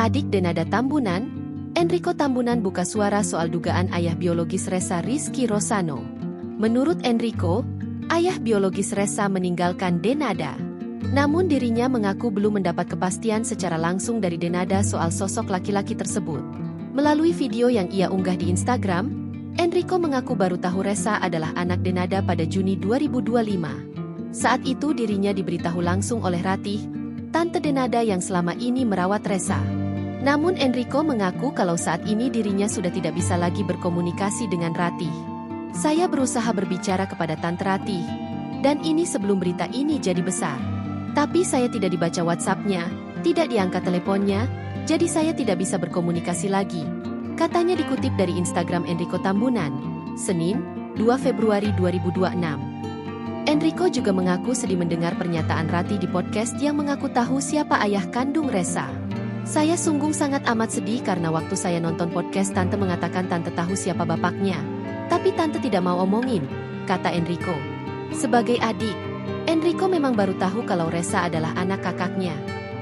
adik Denada Tambunan, Enrico Tambunan buka suara soal dugaan ayah biologis Ressa Rizky Rosano. Menurut Enrico, ayah biologis Ressa meninggalkan Denada. Namun dirinya mengaku belum mendapat kepastian secara langsung dari Denada soal sosok laki-laki tersebut. Melalui video yang ia unggah di Instagram, Enrico mengaku baru tahu Ressa adalah anak Denada pada Juni 2025. Saat itu dirinya diberitahu langsung oleh Ratih, tante Denada yang selama ini merawat Ressa. Namun Enrico mengaku kalau saat ini dirinya sudah tidak bisa lagi berkomunikasi dengan Ratih. Saya berusaha berbicara kepada tante Ratih, dan ini sebelum berita ini jadi besar. Tapi saya tidak dibaca WhatsApp-nya, tidak diangkat teleponnya, jadi saya tidak bisa berkomunikasi lagi. Katanya dikutip dari Instagram Enrico Tambunan, Senin, 2 Februari 2026. Enrico juga mengaku sedih mendengar pernyataan Ratih di podcast yang mengaku tahu siapa ayah kandung Ressa. Saya sungguh sangat amat sedih karena waktu saya nonton podcast tante mengatakan tante tahu siapa bapaknya. Tapi tante tidak mau omongin, kata Enrico. Sebagai adik, Enrico memang baru tahu kalau Ressa adalah anak kakaknya.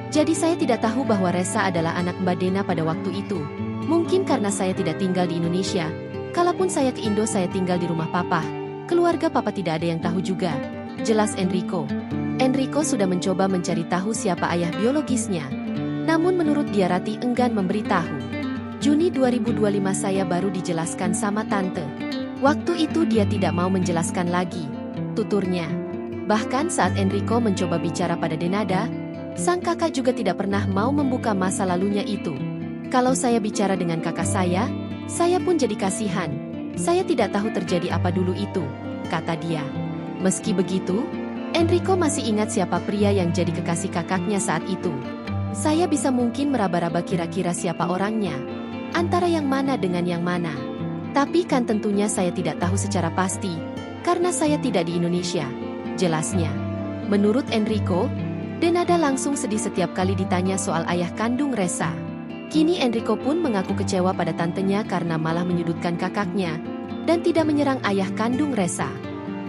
Jadi saya tidak tahu bahwa Ressa adalah anak Mbak Dena pada waktu itu. Mungkin karena saya tidak tinggal di Indonesia. Kalaupun saya ke Indo saya tinggal di rumah papa. Keluarga papa tidak ada yang tahu juga. Jelas Enrico. Enrico sudah mencoba mencari tahu siapa ayah biologisnya. Namun menurut dia Ratih enggan memberitahu. Juni 2025 saya baru dijelaskan sama tante. Waktu itu dia tidak mau menjelaskan lagi, tuturnya. Bahkan saat Enrico mencoba bicara pada Denada, sang kakak juga tidak pernah mau membuka masa lalunya itu. Kalau saya bicara dengan kakak saya pun jadi kasihan. Saya tidak tahu terjadi apa dulu itu, kata dia. Meski begitu, Enrico masih ingat siapa pria yang jadi kekasih kakaknya saat itu. Saya bisa mungkin meraba-raba kira-kira siapa orangnya, antara yang mana dengan yang mana. Tapi kan tentunya saya tidak tahu secara pasti, karena saya tidak di Indonesia, jelasnya. Menurut Enrico, Denada langsung sedih setiap kali ditanya soal ayah kandung Ressa. Kini Enrico pun mengaku kecewa pada tantenya karena malah menyudutkan kakaknya, dan tidak menyerang ayah kandung Ressa.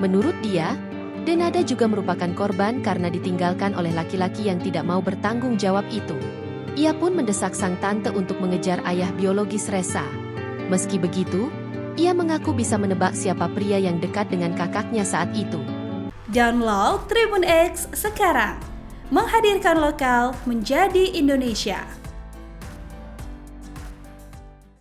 Menurut dia, Denada juga merupakan korban karena ditinggalkan oleh laki-laki yang tidak mau bertanggung jawab itu. Ia pun mendesak sang tante untuk mengejar ayah biologis Ressa. Meski begitu, ia mengaku bisa menebak siapa pria yang dekat dengan kakaknya saat itu. Download Tribun X sekarang, menghadirkan lokal menjadi Indonesia.